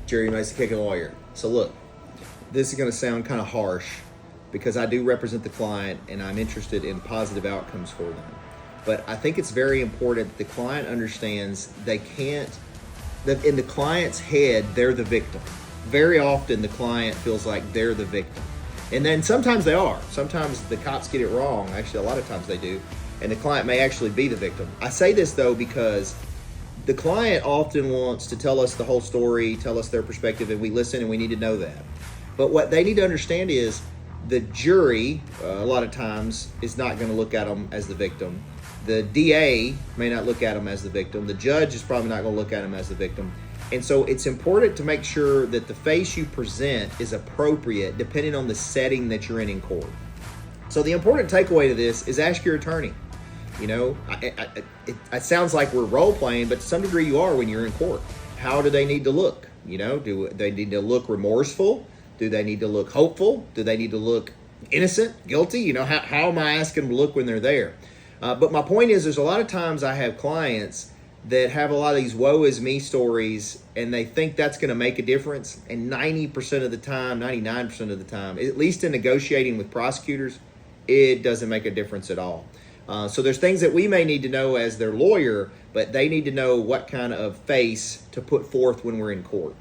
Jerry Mason, Kickin lawyer. So look, this is going to sound kind of harsh because I do represent the client and I'm interested in positive outcomes for them. But I think it's very important that the client understands they can't, that in the client's head, they're the victim. Very often the client feels like they're the victim. And then sometimes they are. Sometimes the cops get it wrong. Actually, a lot of times they do. And the client may actually be the victim. I say this though because the client often wants to tell us the whole story, tell us their perspective, and we listen and we need to know that. But what they need to understand is the jury, a lot of times, is not going to look at them as the victim. The DA may not look at them as the victim. The judge is probably not going to look at them as the victim. And so it's important to make sure that the face you present is appropriate depending on the setting that you're in court. So the important takeaway to this is ask your attorney. You know, it sounds like we're role playing, but to some degree you are when you're in court. How do they need to look? You know, do they need to look remorseful? Do they need to look hopeful? Do they need to look innocent, guilty? You know, how am I asking them to look when they're there? But my point is, there's a lot of times I have clients that have a lot of these woe is me stories and they think that's going to make a difference. And 90% of the time, 99% of the time, at least in negotiating with prosecutors, it doesn't make a difference at all. So there's things that we may need to know as their lawyer, but they need to know what kind of face to put forth when we're in court.